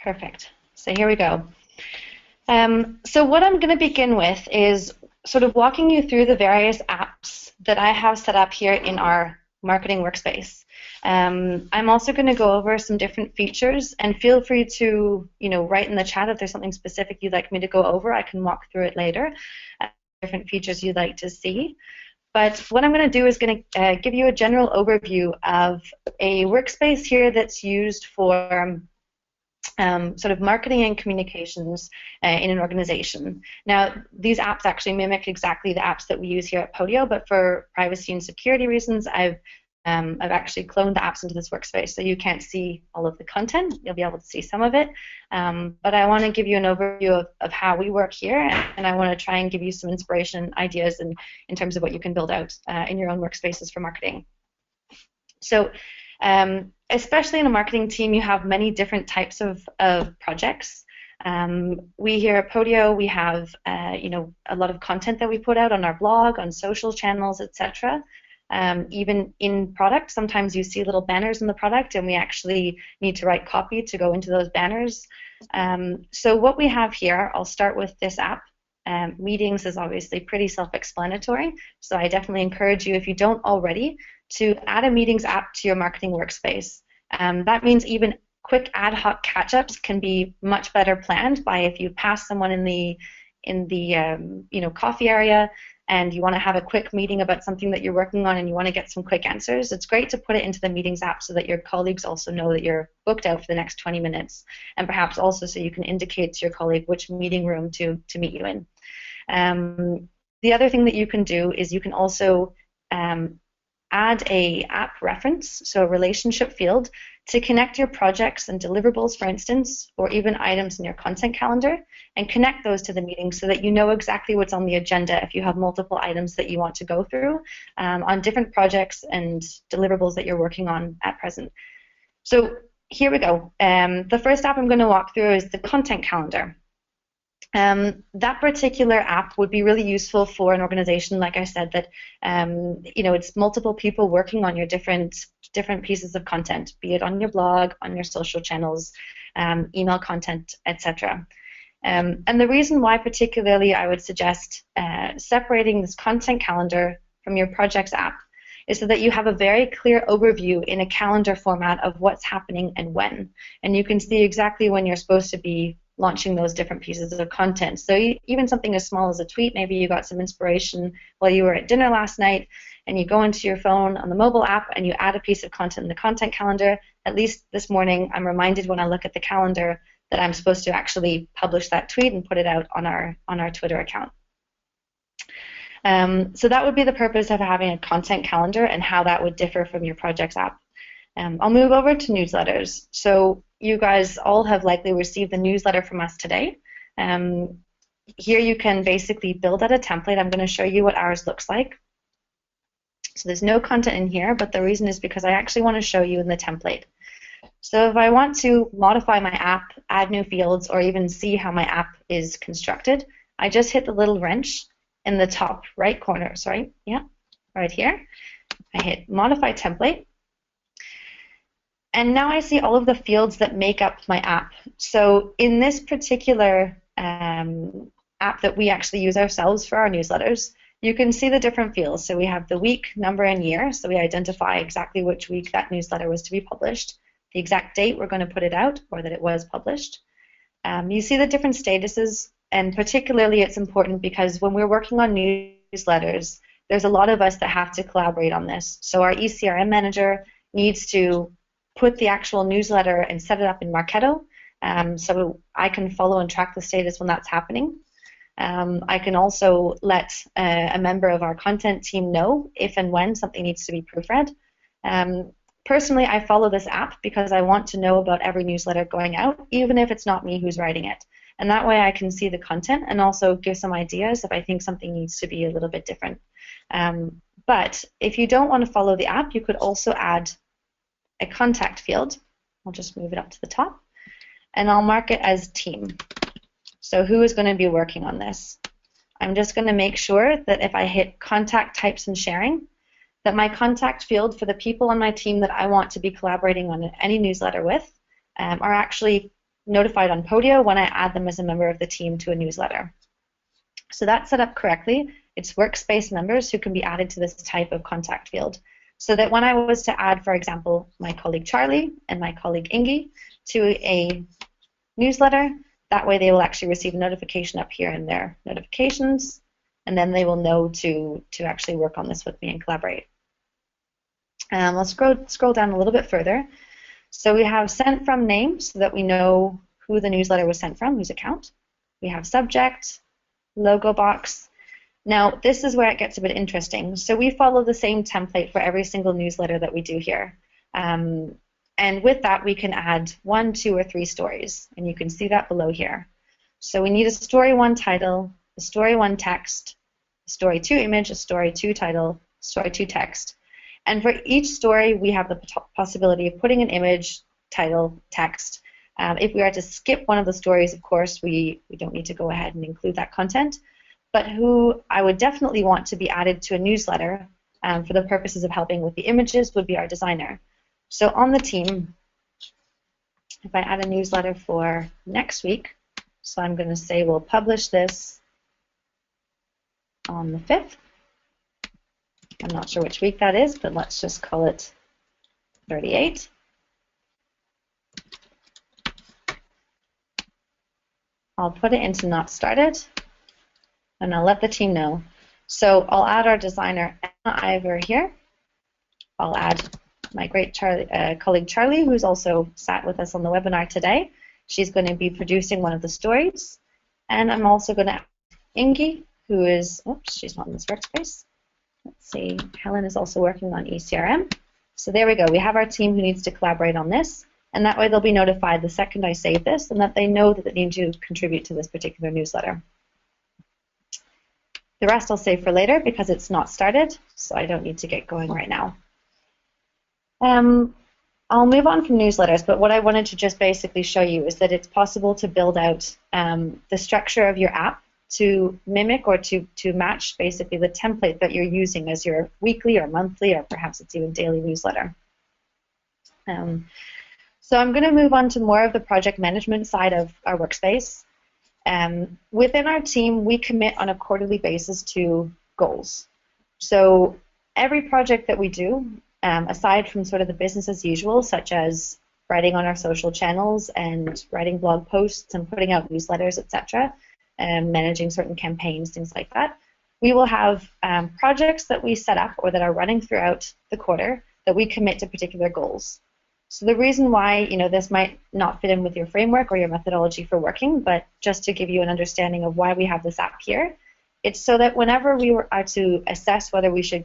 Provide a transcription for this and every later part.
Perfect. So here we go. So what I'm going to begin with is sort of walking you through the various apps that I have set up here in our marketing workspace. I'm also going to go over some different features, and feel free to, write in the chat if there's something specific you'd like me to go over. I can walk through it later. Different features you'd like to see. But what I'm going to do is going to give you a general overview of a workspace here that's used for sort of marketing and communications in an organization. Now, these apps actually mimic exactly the apps that we use here at Podio, but for privacy and security reasons, I've actually cloned the apps into this workspace, so you can't see all of the content. You'll be able to see some of it, but I want to give you an overview of how we work here, and I want to try and give you some inspiration and ideas in terms of what you can build out in your own workspaces for marketing. So, especially in a marketing team, you have many different types of projects. We here at Podio, we have a lot of content that we put out on our blog, on social channels, etc. Even in product, sometimes you see little banners in the product, and we actually need to write copy to go into those banners. So what we have here, I'll start with this app. Meetings is obviously pretty self-explanatory, so I definitely encourage you, if you don't already, to add a meetings app to your marketing workspace. That means even quick ad hoc catch-ups can be much better planned by if you pass someone in the coffee area and you want to have a quick meeting about something that you're working on and you want to get some quick answers. It's great to put it into the meetings app so that your colleagues also know that you're booked out for the next 20 minutes, and perhaps also so you can indicate to your colleague which meeting room to meet you in. The other thing that you can do is you can also add a app reference, so a relationship field, to connect your projects and deliverables, for instance, or even items in your content calendar, and connect those to the meeting so that you know exactly what's on the agenda if you have multiple items that you want to go through on different projects and deliverables that you're working on at present. So here we go. The first app I'm going to walk through is the content calendar. That particular app would be really useful for an organization, like I said, that it's multiple people working on your different pieces of content, be it on your blog, on your social channels, email content, etc. And the reason why particularly I would suggest separating this content calendar from your projects app is so that you have a very clear overview in a calendar format of what's happening and when, and you can see exactly when you're supposed to be launching those different pieces of content. So even something as small as a tweet, maybe you got some inspiration while you were at dinner last night, and you go into your phone on the mobile app and you add a piece of content in the content calendar. At least this morning, I'm reminded when I look at the calendar that I'm supposed to actually publish that tweet and put it out on our Twitter account. So that would be the purpose of having a content calendar and how that would differ from your projects app. I'll move over to newsletters. So you guys all have likely received the newsletter from us today. Here you can basically build out a template. I'm going to show you what ours looks like. So there's no content in here, but the reason is because I actually want to show you in the template. So if I want to modify my app, add new fields, or even see how my app is constructed, I just hit the little wrench in the top right corner, right here. I hit Modify Template. And now I see all of the fields that make up my app. So in this particular app that we actually use ourselves for our newsletters, you can see the different fields. So we have the week, number, and year. So we identify exactly which week that newsletter was to be published, the exact date we're going to put it out, or that it was published. You see the different statuses, and particularly it's important because when we're working on newsletters, there's a lot of us that have to collaborate on this. So our eCRM manager needs to put the actual newsletter and set it up in Marketo, so I can follow and track the status when that's happening. I can also let a member of our content team know if and when something needs to be proofread. Personally, I follow this app because I want to know about every newsletter going out, even if it's not me who's writing it. And that way I can see the content and also give some ideas if I think something needs to be a little bit different. But if you don't want to follow the app, you could also add a contact field. I'll just move it up to the top, and I'll mark it as team. So who is going to be working on this? I'm just going to make sure that if I hit contact types and sharing, that my contact field for the people on my team that I want to be collaborating on any newsletter with are actually notified on Podio when I add them as a member of the team to a newsletter. So that's set up correctly. It's workspace members who can be added to this type of contact field. So that when I was to add, for example, my colleague Charlie and my colleague Ingi to a newsletter, that way they will actually receive a notification up here in their notifications, and then they will know to actually work on this with me and collaborate. I'll scroll down a little bit further. So we have sent from name, so that we know who the newsletter was sent from, whose account. We have subject, logo box. Now, this is where it gets a bit interesting. So we follow the same template for every single newsletter that we do here. And with that, we can add 1, 2, or 3 stories. And you can see that below here. So we need a story 1 title, a story 1 text, a story 2 image, a story 2 title, story 2 text. And for each story, we have the possibility of putting an image, title, text. If we are to skip one of the stories, of course, we don't need to go ahead and include that content. But who I would definitely want to be added to a newsletter for the purposes of helping with the images would be our designer. So on the team, if I add a newsletter for next week, so I'm going to say we'll publish this on the 5th. I'm not sure which week that is, but let's just call it 38. I'll put it into not started, and I'll let the team know. So I'll add our designer, Emma Ivor, here. I'll add my great colleague Charlie, who's also sat with us on the webinar today. She's going to be producing one of the stories. And I'm also going to add Ingi, who is, oops, she's not in this workspace. Let's see, Helen is also working on eCRM. So there we go. We have our team who needs to collaborate on this. And that way they'll be notified the second I save this, and that they know that they need to contribute to this particular newsletter. The rest I'll save for later because it's not started, so I don't need to get going right now. I'll move on from newsletters, but what I wanted to just basically show you is that it's possible to build out the structure of your app to mimic or to match basically the template that you're using as your weekly or monthly or perhaps it's even daily newsletter. So I'm going to move on to more of the project management side of our workspace. Within our team, we commit on a quarterly basis to goals. So every project that we do, aside from sort of the business as usual, such as writing on our social channels and writing blog posts and putting out newsletters, etc., and managing certain campaigns, things like that, we will have projects that we set up or that are running throughout the quarter that we commit to particular goals. So the reason why, this might not fit in with your framework or your methodology for working, but just to give you an understanding of why we have this app here, it's so that whenever we are to assess whether we should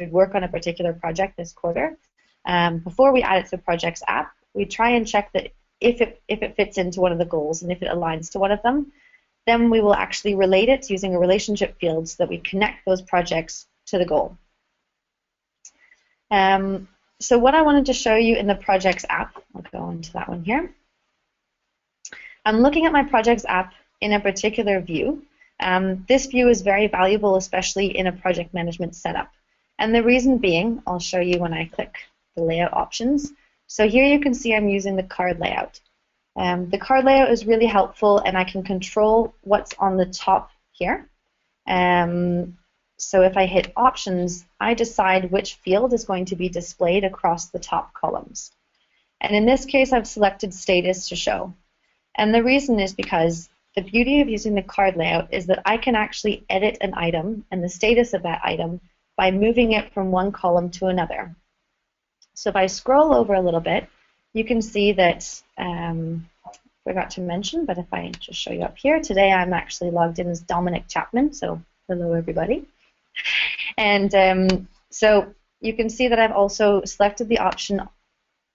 work on a particular project this quarter, before we add it to the projects app, we try and check that if it fits into one of the goals and if it aligns to one of them, then we will actually relate it using a relationship field so that we connect those projects to the goal. So what I wanted to show you in the projects app, I'll go into that one here. I'm looking at my projects app in a particular view. This view is very valuable, especially in a project management setup. And the reason being, I'll show you when I click the layout options. So here you can see I'm using the card layout. The card layout is really helpful, and I can control what's on the top here. So if I hit options, I decide which field is going to be displayed across the top columns. And in this case, I've selected status to show. And the reason is because the beauty of using the card layout is that I can actually edit an item and the status of that item by moving it from one column to another. So if I scroll over a little bit, you can see that, forgot to mention, but if I just show you up here, today I'm actually logged in as Dominic Chapman, so hello everybody. And so you can see that I've also selected the option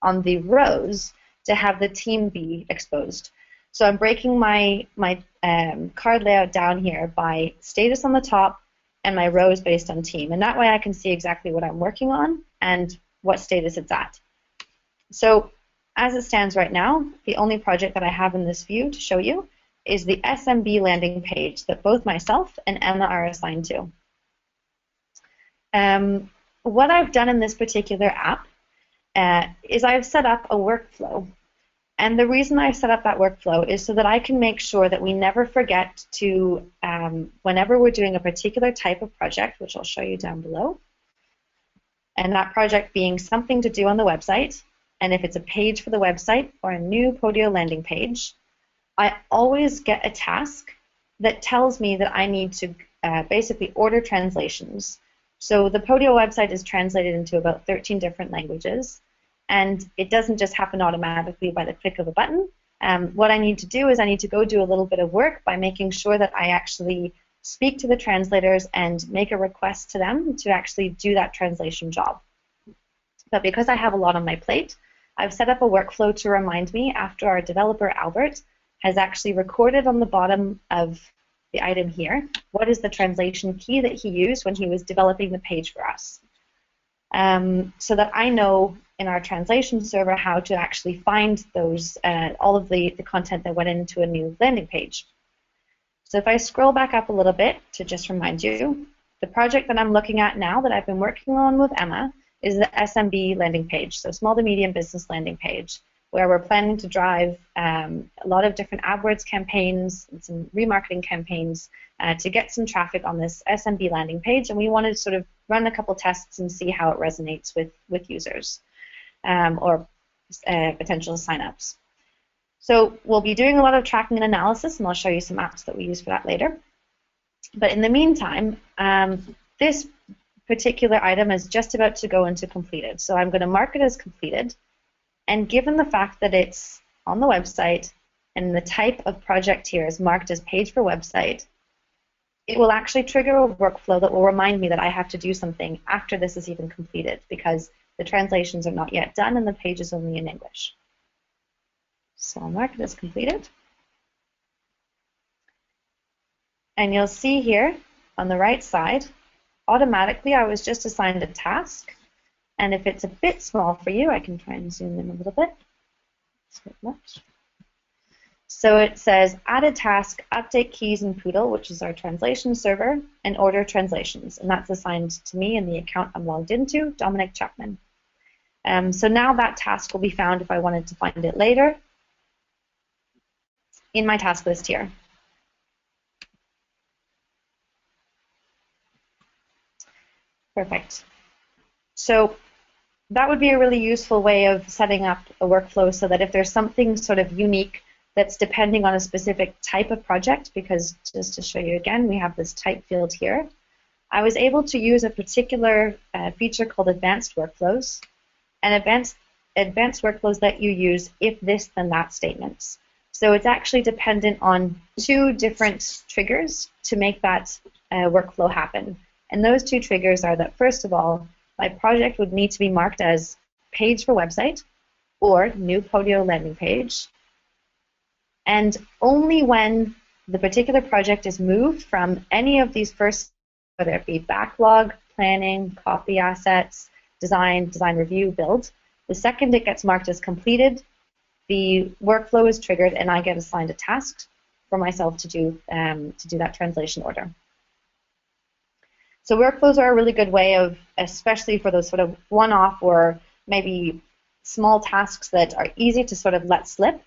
on the rows to have the team be exposed. So I'm breaking my card layout down here by status on the top and my rows based on team. And that way I can see exactly what I'm working on and what status it's at. So as it stands right now, the only project that I have in this view to show you is the SMB landing page that both myself and Emma are assigned to. What I've done in this particular app is I've set up a workflow. And the reason I set up that workflow is so that I can make sure that we never forget to, whenever we're doing a particular type of project, which I'll show you down below, and that project being something to do on the website, and if it's a page for the website or a new Podio landing page, I always get a task that tells me that I need to basically order translations. So the Podio website is translated into about 13 different languages, and it doesn't just happen automatically by the click of a button. What I need to do is I need to go do a little bit of work by making sure that I actually speak to the translators and make a request to them to actually do that translation job. But because I have a lot on my plate, I've set up a workflow to remind me after our developer, Albert, has actually recorded on the bottom of the item here what is the translation key that he used when he was developing the page for us. So that I know in our translation server how to actually find those, all of the content that went into a new landing page. So if I scroll back up a little bit to just remind you, the project that I'm looking at now that I've been working on with Emma is the SMB landing page, so small to medium business landing page, where we're planning to drive a lot of different AdWords campaigns and some remarketing campaigns to get some traffic on this SMB landing page, and we want to sort of run a couple tests and see how it resonates with users or potential signups. So we'll be doing a lot of tracking and analysis, and I'll show you some apps that we use for that later. But in the meantime, this particular item is just about to go into completed. So I'm going to mark it as completed. And given the fact that it's on the website and the type of project here is marked as page for website, it will actually trigger a workflow that will remind me that I have to do something after this is even completed because the translations are not yet done and the page is only in English. So I'll mark it as completed. And you'll see here on the right side, automatically I was just assigned a task. And if it's a bit small for you, I can try and zoom in a little bit. It's a bit much. So it says added task, update keys in Poodle, which is our translation server, and order translations. And that's assigned to me in the account I'm logged into, Dominic Chapman. So now that task will be found if I wanted to find it later in my task list here. Perfect. So that would be a really useful way of setting up a workflow so that if there's something sort of unique that's depending on a specific type of project, because just to show you again, we have this type field here, I was able to use a particular feature called advanced workflows, and advanced workflows let you use if this then that statements. So it's actually dependent on two different triggers to make that workflow happen. And those two triggers are that, first of all, my project would need to be marked as page for website or new Podio landing page. And only when the particular project is moved from any of these first, whether it be backlog, planning, copy assets, design review, build, the second it gets marked as completed, the workflow is triggered and I get assigned a task for myself to do that translation order. So workflows are a really good way of, especially for those sort of one-off or maybe small tasks that are easy to sort of let slip.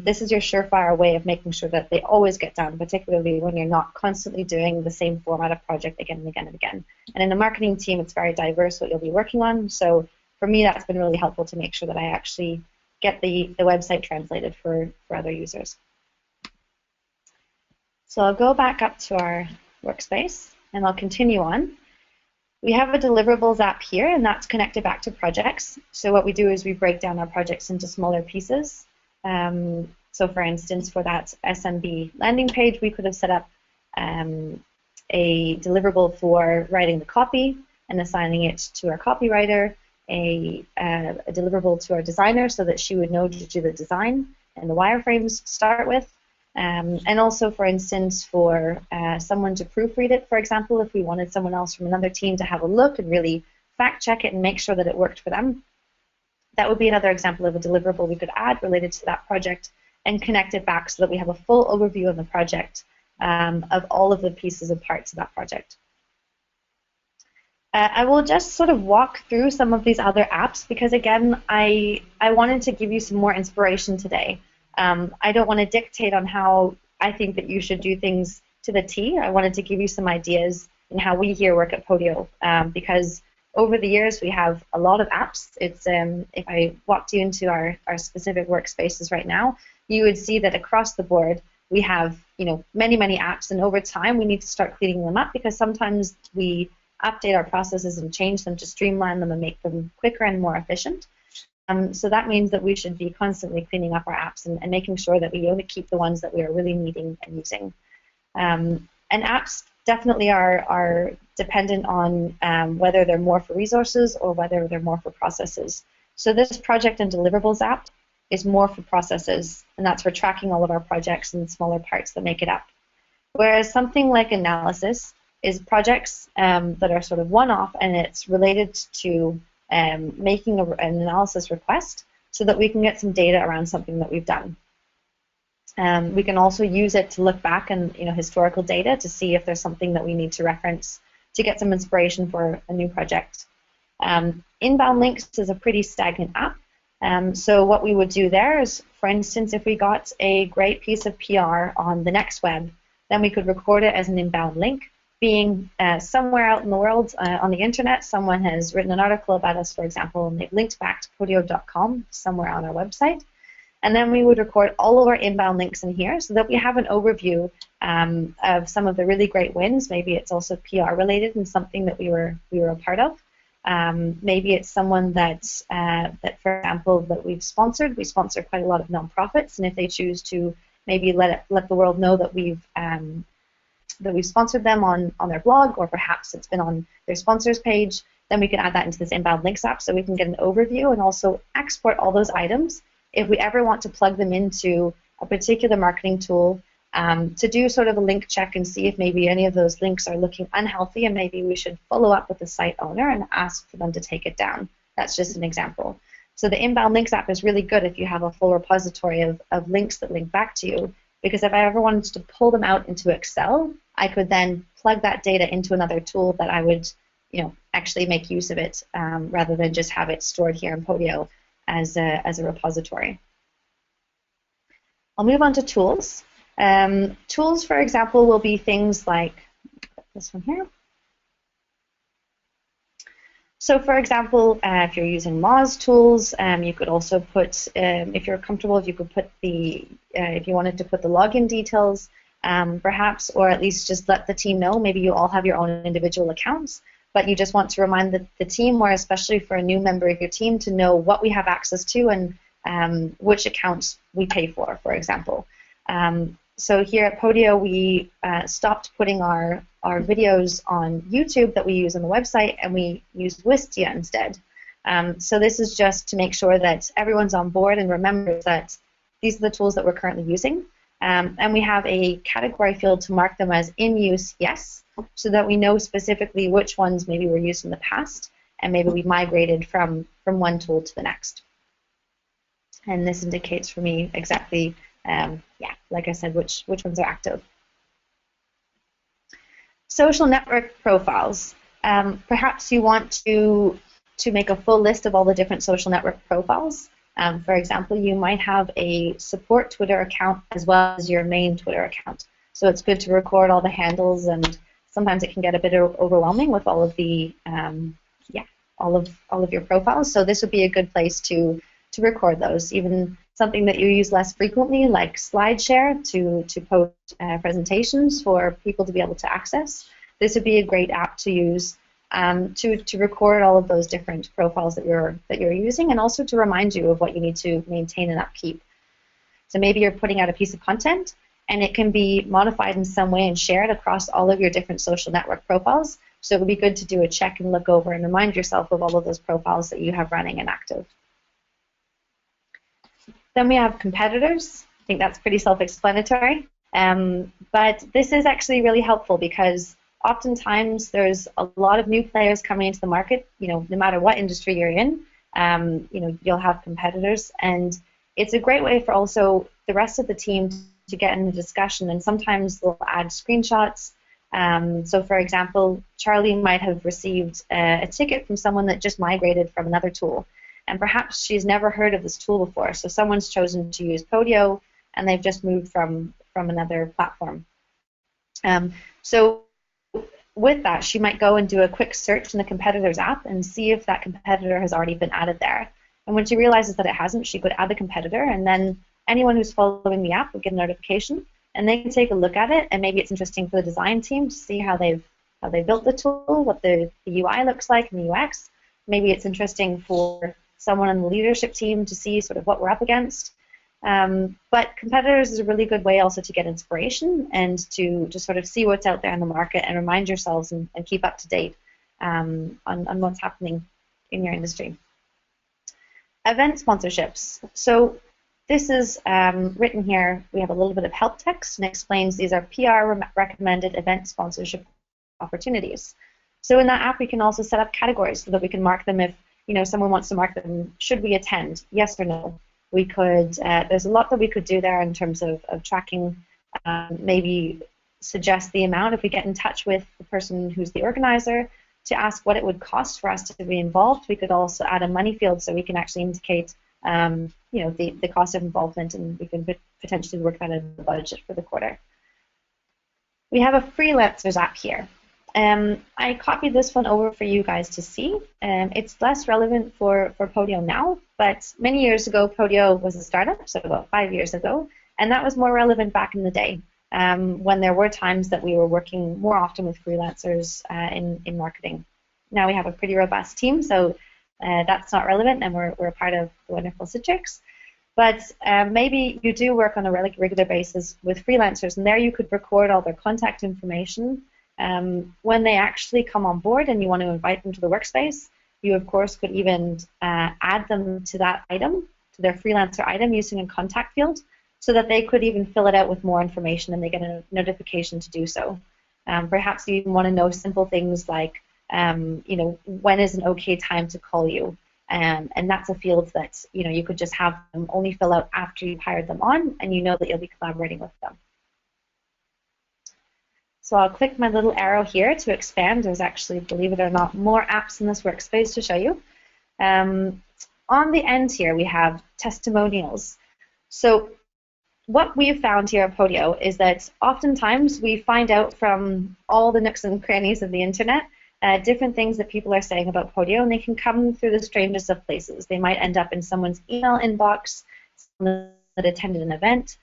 This is your surefire way of making sure that they always get done, particularly when you're not constantly doing the same format of project again and again and again. And in the marketing team, it's very diverse what you'll be working on. So for me, that's been really helpful to make sure that I actually get the website translated for other users. So I'll go back up to our workspace. And I'll continue on. We have a deliverables app here, and that's connected back to projects. So what we do is we break down our projects into smaller pieces. So for instance, for that SMB landing page, we could have set up a deliverable for writing the copy and assigning it to our copywriter, a deliverable to our designer so that she would know to do the design and the wireframes to start with. And also, for instance, for someone to proofread it, for example, if we wanted someone else from another team to have a look and really fact-check it and make sure that it worked for them, that would be another example of a deliverable we could add related to that project and connect it back so that we have a full overview of the project of all of the pieces and parts of that project. I will just sort of walk through some of these other apps because, again, I wanted to give you some more inspiration today. I don't want to dictate on how I think that you should do things to the T. I wanted to give you some ideas in how we here work at Podio, because over the years we have a lot of apps. It's if I walked you into our specific workspaces right now, you would see that across the board we have many apps, and over time we need to start cleaning them up because sometimes we update our processes and change them to streamline them and make them quicker and more efficient. So that means that we should be constantly cleaning up our apps and making sure that we only keep the ones that we are really needing and using. And apps definitely are dependent on whether they're more for resources or whether they're more for processes. So this project and deliverables app is more for processes, and that's for tracking all of our projects and smaller parts that make it up. Whereas something like analysis is projects that are sort of one-off, and it's related to making an analysis request so that we can get some data around something that we've done. We can also use it to look back and historical data to see if there's something that we need to reference to get some inspiration for a new project. Inbound links is a pretty stagnant app. So what we would do there is, for instance, if we got a great piece of PR on the next web, then we could record it as an inbound link, being somewhere out in the world on the internet, someone has written an article about us, for example, and they've linked back to podio.com somewhere on our website. And then we would record all of our inbound links in here so that we have an overview of some of the really great wins. Maybe it's also PR related and something that we were a part of. Maybe it's someone that, for example, that we've sponsored. We sponsor quite a lot of nonprofits, and if they choose to maybe let the world know that we've sponsored them on their blog, or perhaps it's been on their sponsors page, then we can add that into this inbound links app so we can get an overview and also export all those items if we ever want to plug them into a particular marketing tool to do sort of a link check and see if maybe any of those links are looking unhealthy and maybe we should follow up with the site owner and ask for them to take it down. That's just an example. So the inbound links app is really good if you have a full repository of links that link back to you, because if I ever wanted to pull them out into Excel, I could then plug that data into another tool that I would actually make use of it rather than just have it stored here in Podio as a repository. I'll move on to tools. Tools, for example, will be things like this one here. So, for example, if you're using Moz tools, you could also put, if you're comfortable, you could put if you wanted to put the login details, perhaps, or at least just let the team know. Maybe you all have your own individual accounts, but you just want to remind the team, or especially for a new member of your team, to know what we have access to and which accounts we pay for example. So here at Podio, we stopped putting our videos on YouTube that we use on the website, and we used Wistia instead. So this is just to make sure that everyone's on board and remembers that these are the tools that we're currently using. And we have a category field to mark them as in use, yes, so that we know specifically which ones maybe were used in the past, and maybe we migrated from one tool to the next. And this indicates for me exactly, like I said, which ones are active. Social network profiles. Perhaps you want to make a full list of all the different social network profiles. For example, you might have a support Twitter account as well as your main Twitter account. So it's good to record all the handles, and sometimes it can get a bit overwhelming with all of the all of your profiles. So this would be a good place to record those. Even something that you use less frequently, like SlideShare, to post presentations for people to be able to access. This would be a great app to use to record all of those different profiles that you're using, and also to remind you of what you need to maintain and upkeep. So maybe you're putting out a piece of content, and it can be modified in some way and shared across all of your different social network profiles. So it would be good to do a check and look over and remind yourself of all of those profiles that you have running and active. Then we have competitors. I think that's pretty self-explanatory. But this is actually really helpful because oftentimes there's a lot of new players coming into the market. No matter what industry you're in, you'll have competitors, and it's a great way for also the rest of the team to get in the discussion. And sometimes they'll add screenshots So for example, Charlie might have received a ticket from someone that just migrated from another tool, and perhaps she's never heard of this tool before. So someone's chosen to use Podio, and they've just moved from another platform. So with that, she might go and do a quick search in the competitor's app and see if that competitor has already been added there. And when she realizes that it hasn't, she could add the competitor, and then anyone who's following the app would get a notification, and they can take a look at it, and maybe it's interesting for the design team to see how they built the tool, what the UI looks like and the UX. Maybe it's interesting for someone on the leadership team to see sort of what we're up against. But competitors is a really good way also to get inspiration and to just sort of see what's out there in the market and remind yourselves and keep up to date on what's happening in your industry. Event sponsorships. So this is written here. We have a little bit of help text and explains these are PR recommended event sponsorship opportunities. So in that app, we can also set up categories so that we can mark them if someone wants to mark them. Should we attend? Yes or no? We could. There's a lot that we could do there in terms of tracking. Maybe suggest the amount if we get in touch with the person who's the organizer to ask what it would cost for us to be involved. We could also add a money field so we can actually indicate the cost of involvement, and we can potentially work that in the budget for the quarter. We have a freelancers app here. I copied this one over for you guys to see. It's less relevant for Podio now, but many years ago Podio was a startup, so about 5 years ago, and that was more relevant back in the day when there were times that we were working more often with freelancers in marketing. Now we have a pretty robust team, so that's not relevant, and we're a part of the wonderful Citrix. But maybe you do work on a regular basis with freelancers, and there you could record all their contact information. When they actually come on board and you want to invite them to the workspace, you of course could even add them to that item, to their freelancer item, using a contact field, so that they could even fill it out with more information and they get a notification to do so. Perhaps you even want to know simple things like, when is an okay time to call you? And that's a field that you could just have them only fill out after you've hired them on, and you know that you'll be collaborating with them. So I'll click my little arrow here to expand. There's actually, believe it or not, more apps in this workspace to show you. On the end here, we have testimonials. So what we've found here at Podio is that oftentimes we find out from all the nooks and crannies of the internet different things that people are saying about Podio, and they can come through the strangest of places. They might end up in someone's email inbox, someone that attended an event.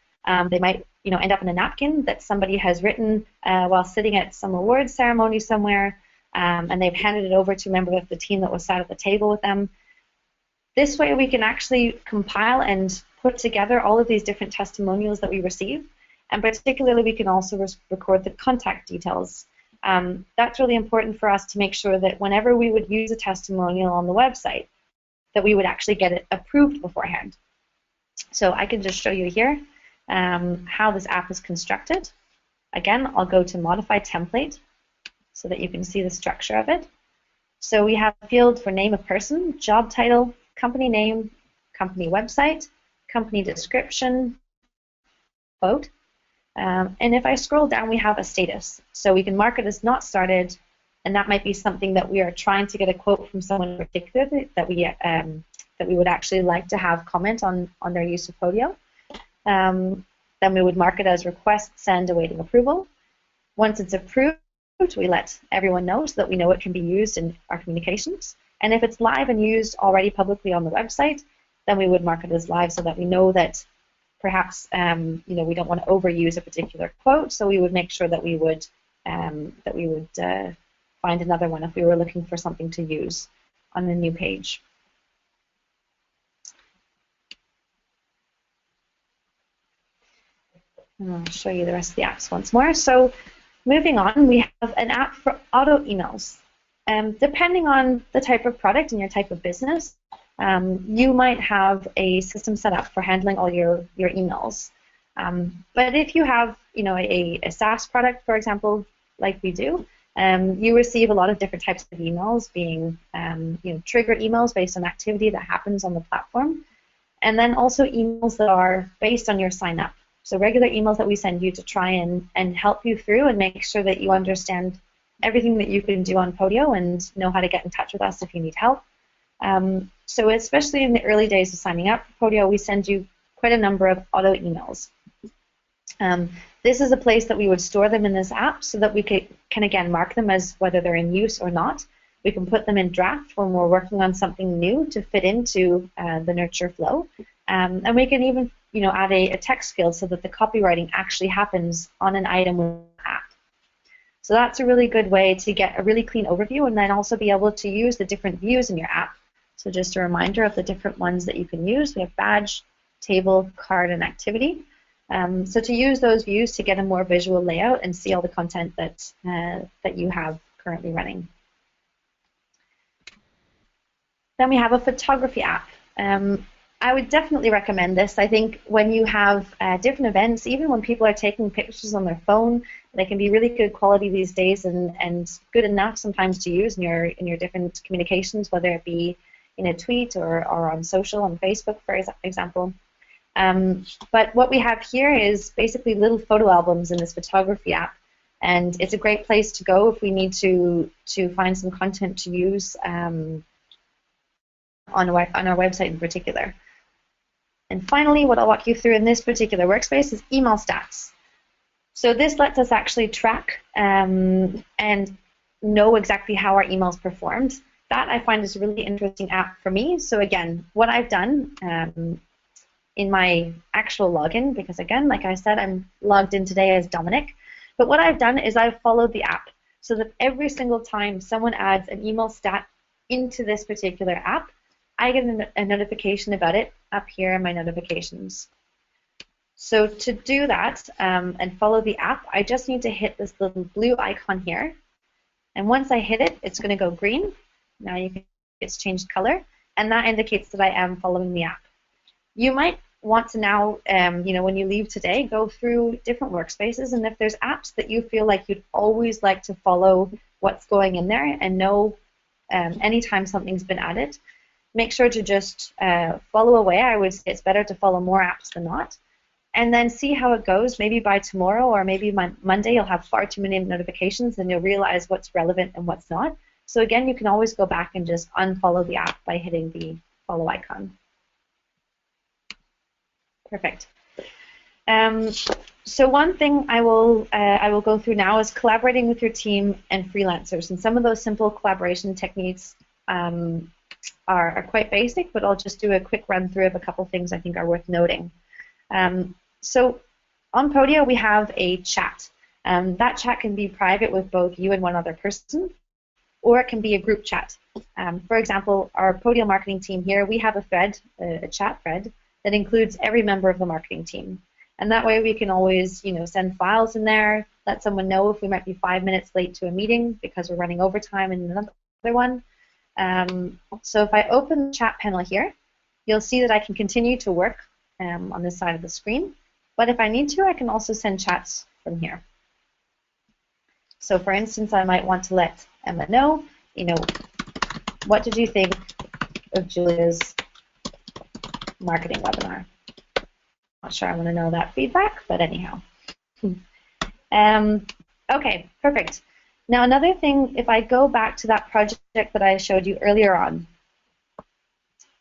They might end up in a napkin that somebody has written while sitting at some awards ceremony somewhere, and they've handed it over to a member of the team that was sat at the table with them. This way we can actually compile and put together all of these different testimonials that we receive, and particularly we can also record the contact details. That's really important for us to make sure that whenever we would use a testimonial on the website, that we would actually get it approved beforehand. So I can just show you here how this app is constructed. Again, I'll go to Modify Template so that you can see the structure of it. So we have a field for name of person, job title, company name, company website, company description, quote. And if I scroll down, we have a status. So we can mark it as not started, and that might be something that we are trying to get a quote from someone in particular that we would actually like to have comment on their use of Podio. Then we would mark it as request, send, awaiting approval. Once it's approved, we let everyone know so that we know it can be used in our communications. And if it's live and used already publicly on the website, then we would mark it as live so that we know that perhaps we don't want to overuse a particular quote, so we would make sure that we would find another one if we were looking for something to use on a new page. And I'll show you the rest of the apps once more. So moving on, we have an app for auto emails. Depending on the type of product and your type of business, you might have a system set up for handling all your emails. But if you have a SaaS product, for example, like we do, you receive a lot of different types of emails, being triggered emails based on activity that happens on the platform, and then also emails that are based on your sign up. So regular emails that we send you to try and help you through and make sure that you understand everything that you can do on Podio and know how to get in touch with us if you need help. So especially in the early days of signing up for Podio, we send you quite a number of auto emails. This is a place that we would store them in this app so that we can again mark them as whether they're in use or not. We can put them in draft when we're working on something new to fit into the nurture flow. And we can even add a text field so that the copywriting actually happens on an item with the app. So that's a really good way to get a really clean overview and then also be able to use the different views in your app. So just a reminder of the different ones that you can use. We have badge, table, card, and activity. So to use those views to get a more visual layout and see all the content that you have currently running. Then we have a photography app. I would definitely recommend this. I think when you have different events, even when people are taking pictures on their phone, they can be really good quality these days and good enough sometimes to use in your different communications, whether it be in a tweet or on social, on Facebook, for example. But what we have here is basically little photo albums in this photography app, and it's a great place to go if we need to find some content to use on our website in particular. And finally, what I'll walk you through in this particular workspace is email stats. So this lets us actually track and know exactly how our emails performed. That I find is a really interesting app for me. So again, what I've done in my actual login, because again, like I said, I'm logged in today as Dominic, but what I've done is I've followed the app so that every single time someone adds an email stat into this particular app, I get a notification about it up here in my notifications. So to do that and follow the app, I just need to hit this little blue icon here. And once I hit it, it's going to go green. Now it's changed color, and that indicates that I am following the app. You might want to now, when you leave today, go through different workspaces, and if there's apps that you feel like you'd always like to follow what's going in there and know anytime something's been added, make sure to just follow away. I would say it's better to follow more apps than not. And then see how it goes. Maybe by tomorrow or maybe Monday you'll have far too many notifications and you'll realize what's relevant and what's not. So again, you can always go back and just unfollow the app by hitting the follow icon. Perfect. So one thing I will go through now is collaborating with your team and freelancers. And some of those simple collaboration techniques are quite basic, but I'll just do a quick run through of a couple things I think are worth noting. So on Podio we have a chat. That chat can be private with both you and one other person, or it can be a group chat. For example, our Podio marketing team here, we have a thread, a chat thread, that includes every member of the marketing team. And that way we can always, send files in there, let someone know if we might be 5 minutes late to a meeting because we're running overtime in another one. So if I open the chat panel here, you'll see that I can continue to work on this side of the screen. But if I need to, I can also send chats from here. So for instance, I might want to let Emma know, what did you think of Julia's marketing webinar? Not sure I want to know that feedback, but anyhow. Okay, perfect. Now another thing, if I go back to that project that I showed you earlier on,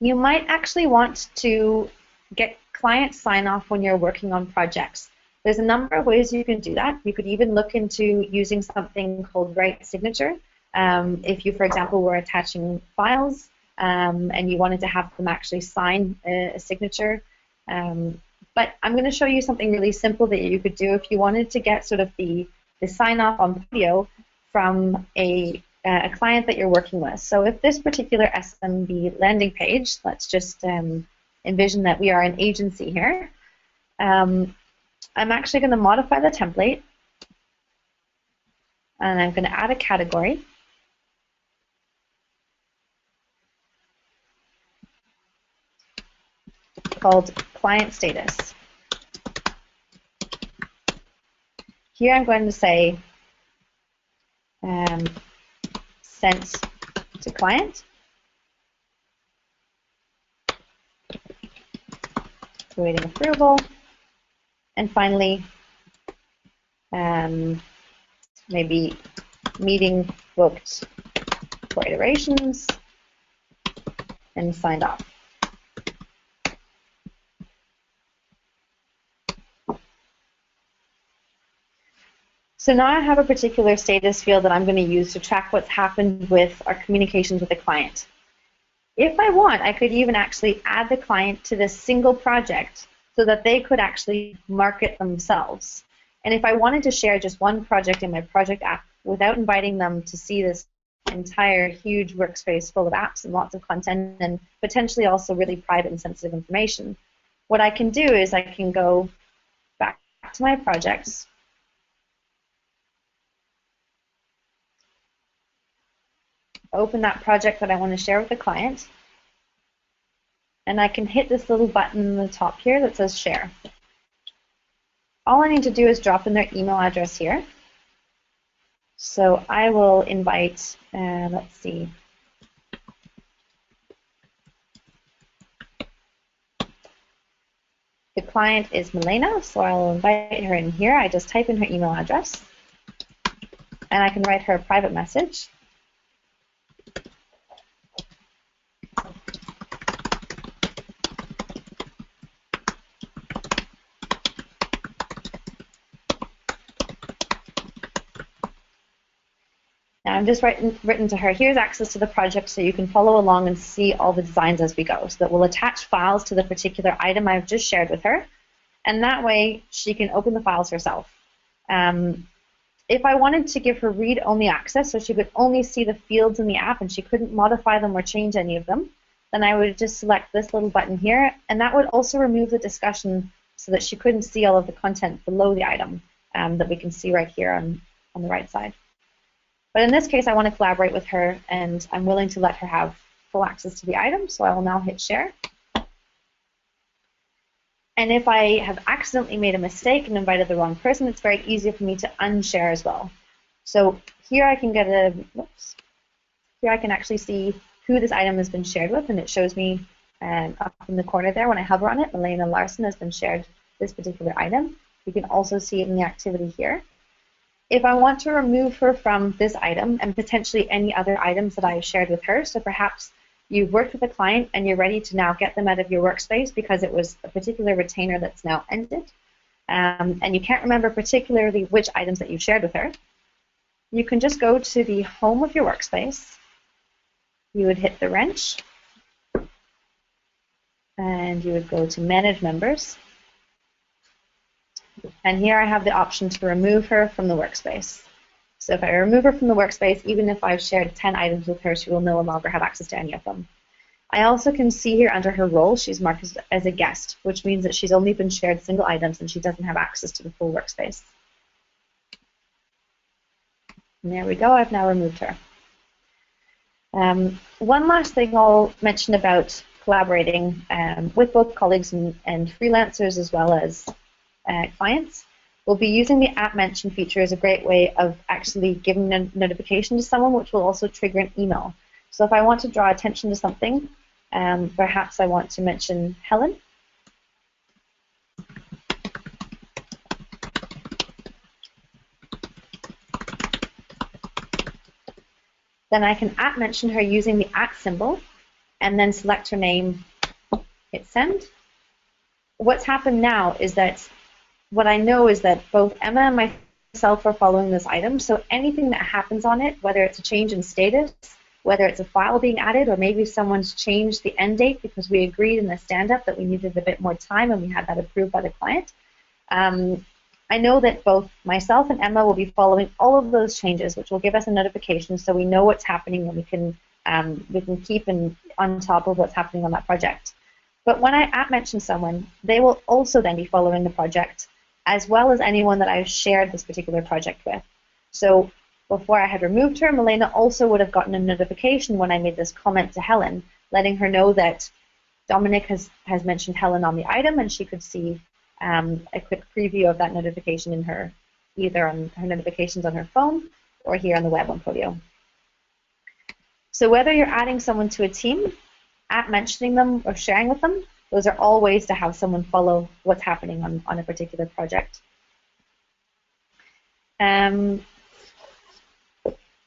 you might actually want to get client sign-off when you're working on projects. There's a number of ways you can do that. You could even look into using something called Write Signature. If you, for example, were attaching files and you wanted to have them actually sign a signature. But I'm going to show you something really simple that you could do if you wanted to get sort of the sign-off on Podio from a client that you're working with. So if this particular SMB landing page, let's just envision that we are an agency here. I'm actually going to modify the template, and I'm going to add a category. Called client status. Here I'm going to say sent to client, awaiting approval, And finally, maybe meeting booked for iterations and signed off. So now I have a particular status field that I'm going to use to track what's happened with our communications with the client. If I want, I could even actually add the client to this single project so that they could actually mark it themselves. And if I wanted to share just one project in my project app without inviting them to see this entire huge workspace full of apps and lots of content and potentially also really private and sensitive information, what I can do is I can go back to my projects, open that project that I want to share with the client, and I can hit this little button in the top here that says share. All I need to do is drop in their email address here. So I will invite, let's see, the client is Milena, so I'll invite her in here. I just type in her email address, and I can write her a private message. Now I'm just written to her, here's access to the project so you can follow along and see all the designs as we go. So that we'll attach files to the particular item I've just shared with her, and that way she can open the files herself. If I wanted to give her read-only access, so she could only see the fields in the app and she couldn't modify them or change any of them, then I would just select this little button here, and that would also remove the discussion so that she couldn't see all of the content below the item that we can see right here on the right side. But in this case, I want to collaborate with her, and I'm willing to let her have full access to the item, so I will now hit share. And if I have accidentally made a mistake and invited the wrong person, it's very easy for me to unshare as well. So here I can get a, whoops, here I can actually see who this item has been shared with, and it shows me up in the corner there when I hover on it, Milena Larson has been shared this particular item. You can also see it in the activity here. If I want to remove her from this item and potentially any other items that I've shared with her, so perhaps you've worked with a client and you're ready to now get them out of your workspace because it was a particular retainer that's now ended, and you can't remember particularly which items that you shared with her, you can just go to the home of your workspace. You would hit the wrench, and you would go to Manage Members. And here I have the option to remove her from the workspace. So if I remove her from the workspace, even if I've shared 10 items with her, she will no longer have access to any of them. I also can see here under her role, she's marked as a guest, which means that she's only been shared single items and she doesn't have access to the full workspace. And there we go, I've now removed her. One last thing I'll mention about collaborating with both colleagues and freelancers as well as clients. We'll be using the app mention feature as a great way of actually giving a notification to someone, which will also trigger an email. So if I want to draw attention to something, perhaps I want to mention Helen. Then I can app mention her using the @ symbol and then select her name, hit send. What's happened now is that what I know is that both Emma and myself are following this item, so anything that happens on it, whether it's a change in status, whether it's a file being added, or maybe someone's changed the end date because we agreed in the stand-up that we needed a bit more time and we had that approved by the client. I know that both myself and Emma will be following all of those changes, which will give us a notification so we know what's happening and we can keep on top of what's happening on that project. But when I @ mention someone, they will also then be following the project, as well as anyone that I've shared this particular project with. So before I had removed her, Milena also would have gotten a notification when I made this comment to Helen, letting her know that Dominic has mentioned Helen on the item, and she could see a quick preview of that notification in her, either on her notifications on her phone or here on the web on Podio. So whether you're adding someone to a team, @ mentioning them, or sharing with them, Those are all ways to have someone follow what's happening on a particular project.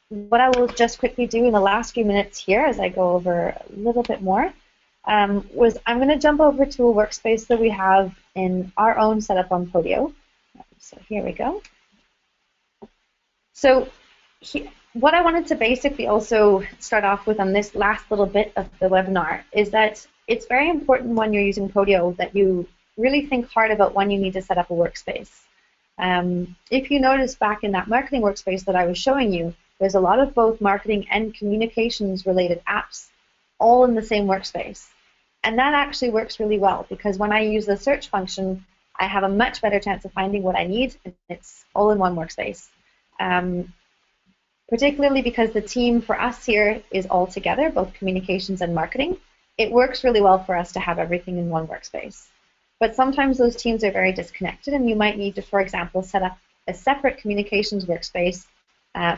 What I will just quickly do in the last few minutes here as I go over a little bit more was I'm going to jump over to a workspace that we have in our own setup on Podio. So here we go. So what I wanted to basically also start off with on this last little bit of the webinar is that it's very important when you're using Podio that you really think hard about when you need to set up a workspace. If you notice back in that marketing workspace that I was showing you, there's a lot of both marketing and communications related apps all in the same workspace. And that actually works really well because when I use the search function, I have a much better chance of finding what I need, and it's all in one workspace. Particularly because the team for us here is all together, both communications and marketing, it works really well for us to have everything in one workspace. But sometimes those teams are very disconnected, and you might need to, for example, set up a separate communications workspace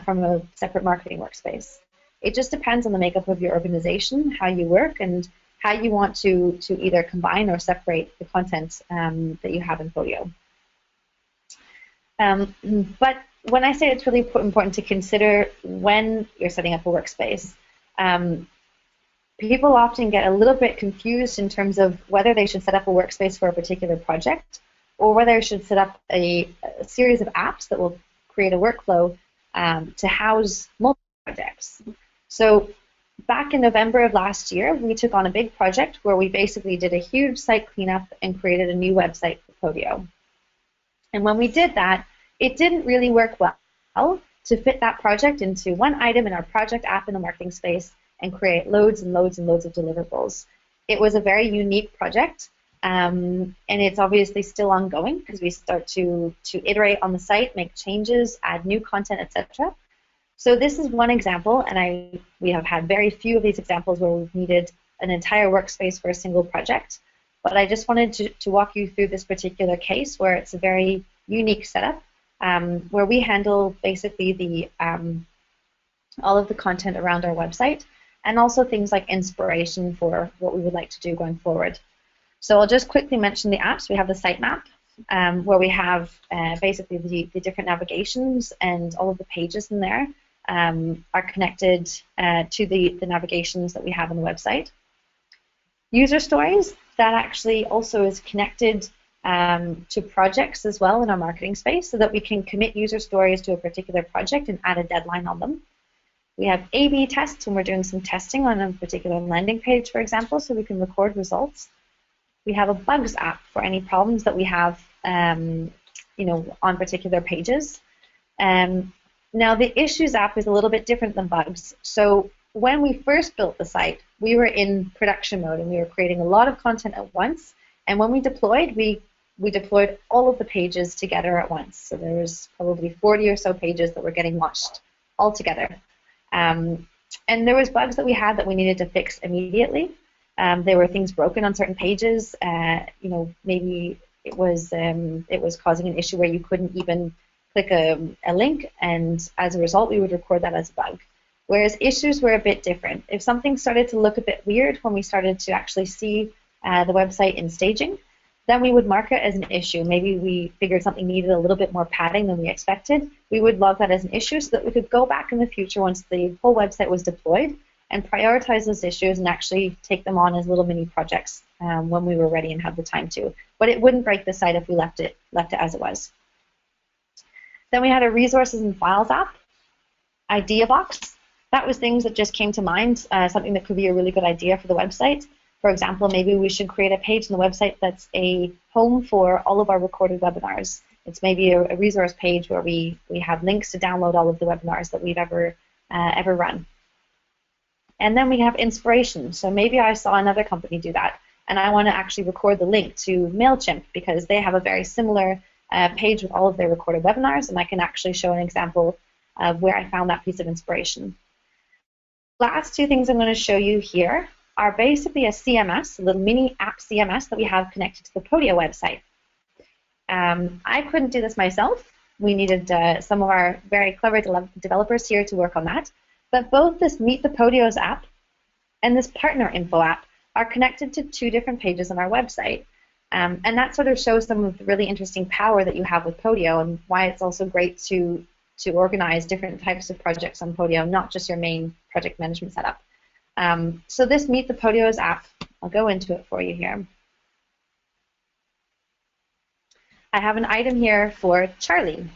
from a separate marketing workspace. It just depends on the makeup of your organization, how you work, and how you want to either combine or separate the content that you have in Podio. But when I say it's really important to consider when you're setting up a workspace, people often get a little bit confused in terms of whether they should set up a workspace for a particular project or whether they should set up a series of apps that will create a workflow to house multiple projects. So back in November of last year, we took on a big project where we basically did a huge site cleanup and created a new website for Podio. And when we did that, it didn't really work well to fit that project into one item in our project app in the marketing space and create loads and loads and loads of deliverables. It was a very unique project, and it's obviously still ongoing because we start to iterate on the site, make changes, add new content, etc. So this is one example, and we have had very few of these examples where we've needed an entire workspace for a single project. But I just wanted to walk you through this particular case where it's a very unique setup, where we handle basically the all of the content around our website and also things like inspiration for what we would like to do going forward. So I'll just quickly mention the apps. We have the sitemap, where we have basically the different navigations, and all of the pages in there are connected to the navigations that we have on the website. User stories, that actually also is connected to projects as well in our marketing space so that we can commit user stories to a particular project and add a deadline on them. We have A/B tests when we're doing some testing on a particular landing page, for example, so we can record results. We have a bugs app for any problems that we have on particular pages. Now the issues app is a little bit different than bugs. So when we first built the site, we were in production mode and we were creating a lot of content at once. And when we deployed, we deployed all of the pages together at once. So there was probably 40 or so pages that were getting launched all together. And there was bugs that we had that we needed to fix immediately. There were things broken on certain pages. Maybe it was causing an issue where you couldn't even click a link, and as a result, we would record that as a bug. Whereas issues were a bit different. If something started to look a bit weird when we started to actually see the website in staging, then we would mark it as an issue. Maybe we figured something needed a little bit more padding than we expected. We would log that as an issue so that we could go back in the future once the whole website was deployed and prioritize those issues and actually take them on as little mini projects when we were ready and had the time to. But it wouldn't break the site if we left it as it was. Then we had a resources and files app, idea box. That was things that just came to mind, something that could be a really good idea for the website. For example, maybe we should create a page on the website that's a home for all of our recorded webinars. It's maybe a resource page where we have links to download all of the webinars that we've ever run. And then we have inspiration. So maybe I saw another company do that, and I want to actually record the link to MailChimp because they have a very similar page with all of their recorded webinars, and I can actually show an example of where I found that piece of inspiration. Last two things I'm going to show you here are basically a CMS, a little mini app CMS that we have connected to the Podio website. I couldn't do this myself. We needed some of our very clever developers here to work on that. But both this Meet the Podios app and this Partner Info app are connected to two different pages on our website. And that sort of shows some of the really interesting power that you have with Podio and why it's also great to organize different types of projects on Podio, not just your main project management setup. So this Meet the Podios app, I'll go into it for you here. I have an item here for Charlie.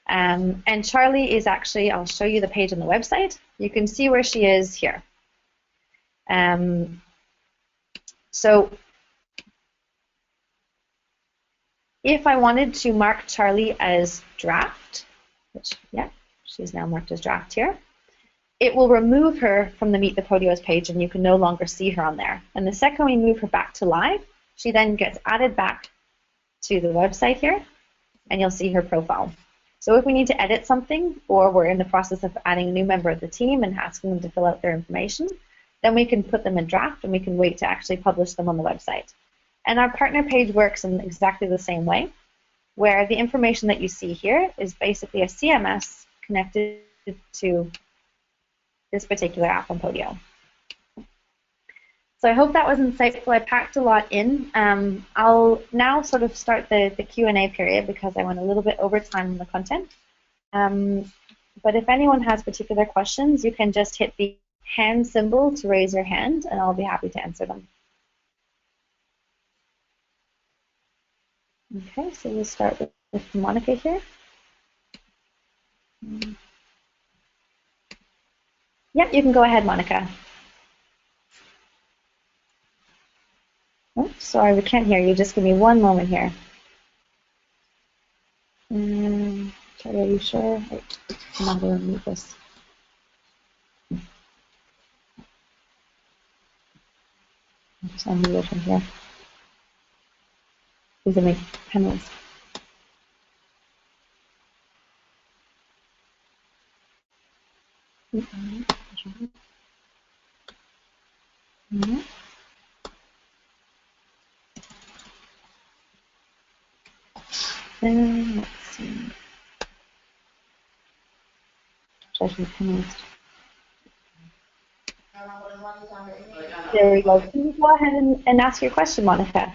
And Charlie is actually, I'll show you the page on the website. You can see where she is here. So if I wanted to mark Charlie as draft, which, yeah, she's now marked as draft here, it will remove her from the Meet the Podios page and you can no longer see her on there. And the second we move her back to live, she then gets added back to the website here and you'll see her profile. So if we need to edit something or we're in the process of adding a new member of the team and asking them to fill out their information, then we can put them in draft and we can wait to actually publish them on the website. And our partner page works in exactly the same way, where the information that you see here is basically a CMS connected to this particular app on Podio. So I hope that was insightful. I packed a lot in. I'll now sort of start the Q&A period because I went a little bit over time on the content. But if anyone has particular questions, you can just hit the hand symbol to raise your hand, and I'll be happy to answer them. Okay, so we'll start with Monica here. Yep, you can go ahead, Monica. Oh, sorry, we can't hear you. Just give me one moment here. Charlie, are you sure? Wait, I'm not going to mute this. I'll unmute it from here. These are my panels. Let's see. There we go. Can you go ahead and ask your question, Monica?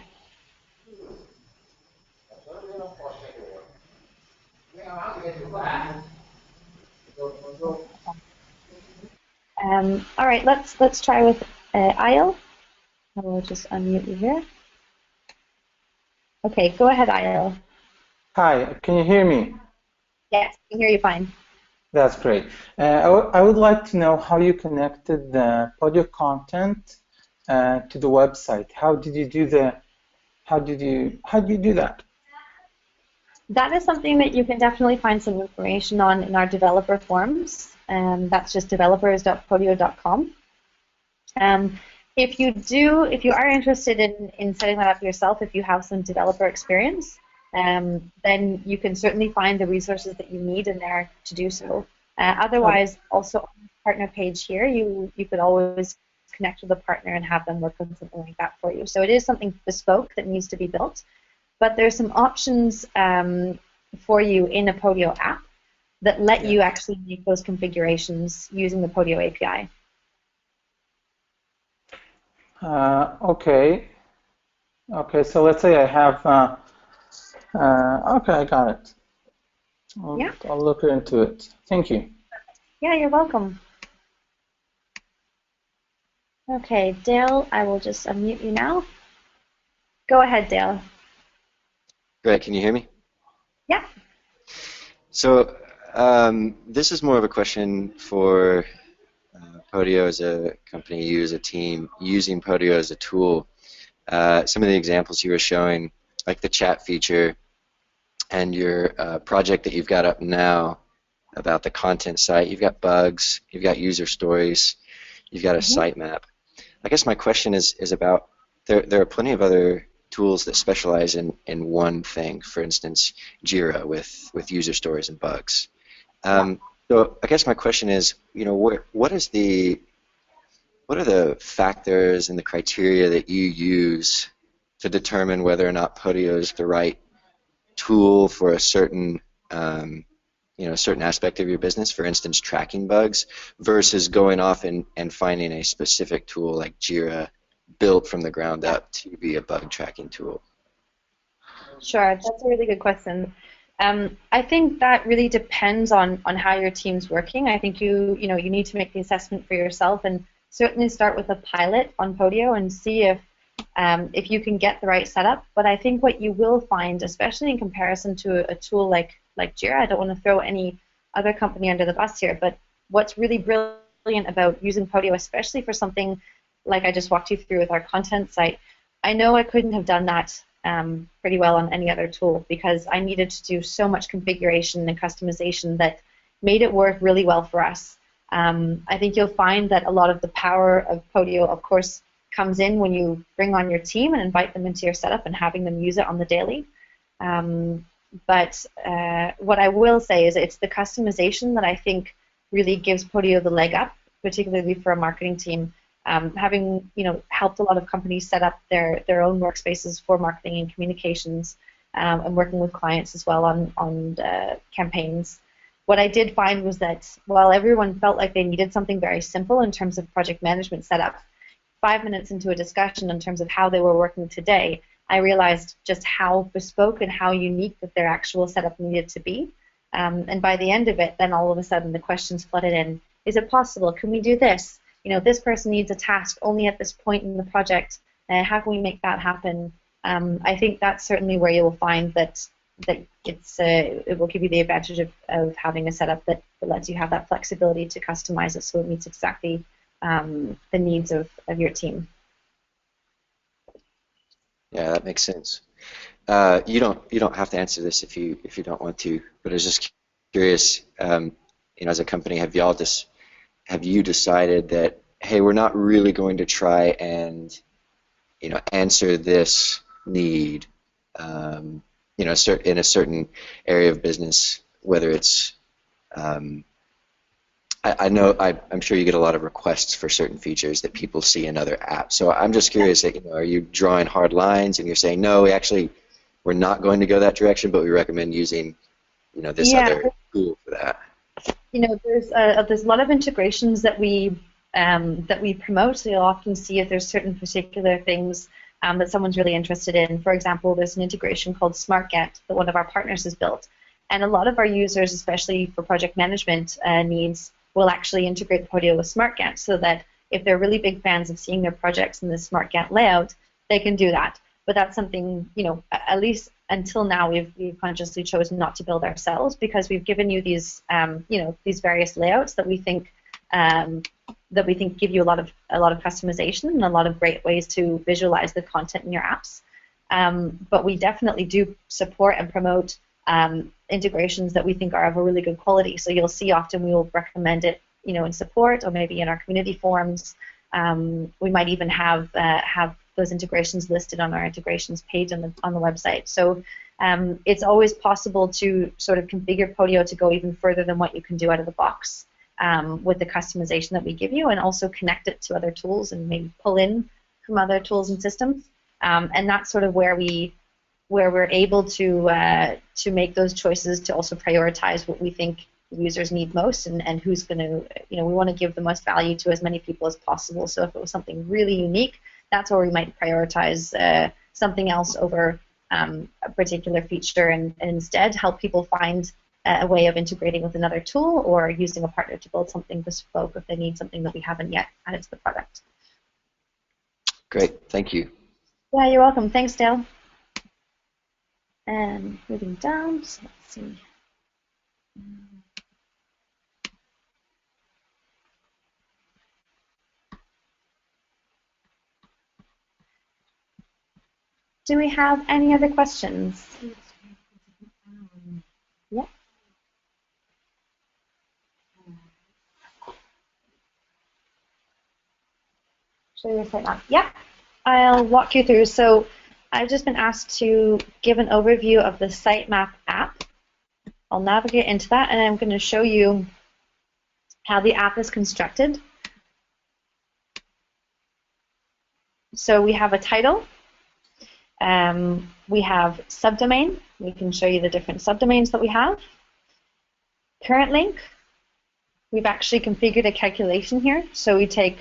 All right, let's try with Ayle. I will just unmute you here. Okay, go ahead, Ayle. Hi, can you hear me? Yes, I can hear you fine. That's great. I would like to know how you connected the Podio content to the website. How did you do that? That is something that you can definitely find some information on in our developer forums. That's just developers.podio.com. If you are interested in setting that up yourself, if you have some developer experience, then you can certainly find the resources that you need in there to do so. Otherwise, also on the partner page here, you could always connect with a partner and have them work on something like that for you. So it is something bespoke that needs to be built, but there's some options for you in a Podio app that let you actually make those configurations using the Podio API. Okay, so let's say I have, okay, I got it. I'll look into it. Thank you. Yeah, you're welcome. Okay, Dale, I will just unmute you now. Go ahead, Dale. Great, can you hear me? Yeah. So this is more of a question for Podio as a company, you as a team, using Podio as a tool. Some of the examples you were showing, like the chat feature and your project that you've got up now about the content site, you've got bugs, you've got user stories, you've got a sitemap. I guess my question is about, there are plenty of other tools that specialize in one thing, for instance, Jira with user stories and bugs. So I guess my question is, what are the factors and the criteria that you use to determine whether or not Podio is the right tool for a certain certain aspect of your business, for instance, tracking bugs, versus going off and finding a specific tool like Jira built from the ground up to be a bug tracking tool? Sure, that's a really good question. I think that really depends on how your team's working. I think you need to make the assessment for yourself and certainly start with a pilot on Podio and see if you can get the right setup. But I think what you will find, especially in comparison to a tool like Jira, I don't want to throw any other company under the bus here, but what's really brilliant about using Podio, especially for something like I just walked you through with our content site, I know I couldn't have done that pretty well on any other tool because I needed to do so much configuration and customization that made it work really well for us. I think you'll find that a lot of the power of Podio, of course, comes in when you bring on your team and invite them into your setup and having them use it on the daily. But what I will say is it's the customization that I think really gives Podio the leg up, particularly for a marketing team. Having helped a lot of companies set up their own workspaces for marketing and communications, and working with clients as well on campaigns. What I did find was that while everyone felt like they needed something very simple in terms of project management setup, 5 minutes into a discussion in terms of how they were working today, I realized just how bespoke and how unique that their actual setup needed to be. And by the end of it, then all of a sudden the questions flooded in. Is it possible? Can we do this? This person needs a task only at this point in the project. How can we make that happen? I think that's certainly where you will find that it will give you the advantage of having a setup that lets you have that flexibility to customize it so it meets exactly the needs of your team. Yeah, that makes sense. You don't have to answer this if you don't want to, but I was just curious. As a company, have you decided that, hey, we're not really going to try and answer this need in a certain area of business, whether it's I'm sure you get a lot of requests for certain features that people see in other apps. So I'm just curious, are you drawing hard lines and you're saying, no, we're not going to go that direction, but we recommend using this other tool for that? There's a lot of integrations that we promote. So you'll often see if there's certain particular things that someone's really interested in. For example, there's an integration called SmartGet that one of our partners has built. And a lot of our users, especially for project management needs, will actually integrate Podio with SmartGet so that if they're really big fans of seeing their projects in the SmartGet layout, they can do that. But that's something, at least until now, we've consciously chosen not to build ourselves because we've given you these, these various layouts that we think give you a lot of customization and a lot of great ways to visualize the content in your apps. But we definitely do support and promote integrations that we think are of a really good quality. So you'll see often we will recommend it, in support or maybe in our community forums. We might even have those integrations listed on our integrations page on the website. So it's always possible to sort of configure Podio to go even further than what you can do out of the box with the customization that we give you, and also connect it to other tools and maybe pull in from other tools and systems. And that's sort of where we're able to make those choices to also prioritize what we think users need most and who's going to, we want to give the most value to as many people as possible. So if it was something really unique, that's where we might prioritize something else over a particular feature and instead help people find a way of integrating with another tool or using a partner to build something bespoke if they need something that we haven't yet added to the product. Great, thank you. Yeah, you're welcome. Thanks, Dale. And moving down, so let's see. Do we have any other questions? Yeah. Show your site now. Yeah, I'll walk you through. So I've just been asked to give an overview of the sitemap app. I'll navigate into that, and I'm going to show you how the app is constructed. So we have a title. We have subdomain. We can show you the different subdomains that we have. Current link. We've actually configured a calculation here. So we take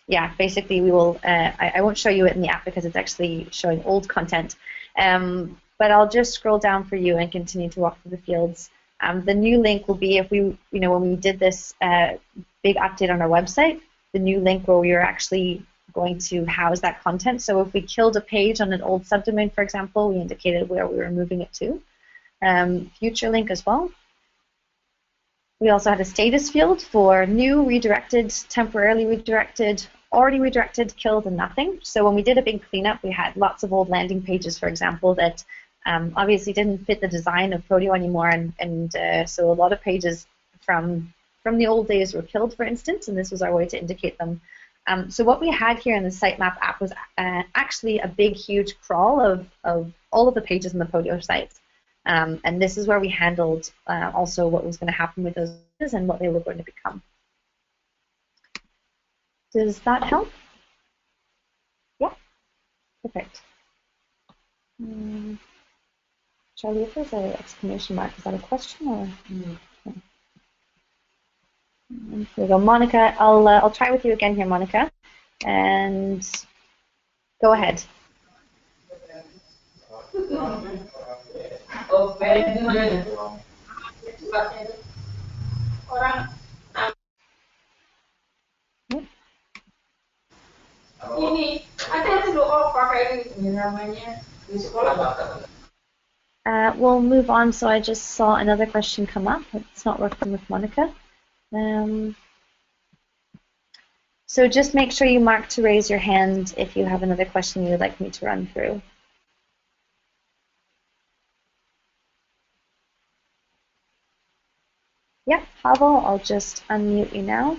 yeah, basically we will, I won't show you it in the app because it's actually showing old content. But I'll just scroll down for you and continue to walk through the fields. The new link will be if we, when we did this big update on our website, the new link where we are actually going to house that content. So if we killed a page on an old subdomain, for example, we indicated where we were moving it to. Future link as well. We also had a status field for new, redirected, temporarily redirected, already redirected, killed, and nothing. So when we did a big cleanup, we had lots of old landing pages, for example, that obviously didn't fit the design of Podio anymore, and so a lot of pages from the old days were killed, for instance, and this was our way to indicate them. So what we had here in the sitemap app was actually a big, huge crawl of all of the pages in the Podio site. And this is where we handled also what was going to happen with those pages and what they were going to become. Does that help? Yeah, perfect. Charlie, if there's an exclamation mark, is that a question or? Here we go, Monica. I'll try with you again here, Monica, and go ahead. We'll move on. So I just saw another question come up. It's not working with Monica. So just make sure you mark to raise your hand if you have another question you would like me to run through. Yeah, Pavel, I'll just unmute you now.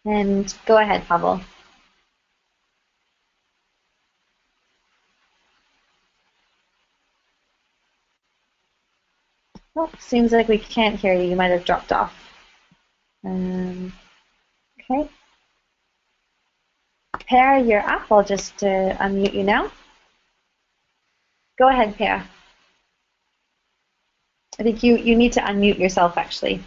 And go ahead, Pavel. Oh, seems like we can't hear you. You might have dropped off. Okay. Per, you're up. I'll just unmute you now. Go ahead, Per. I think you need to unmute yourself, actually.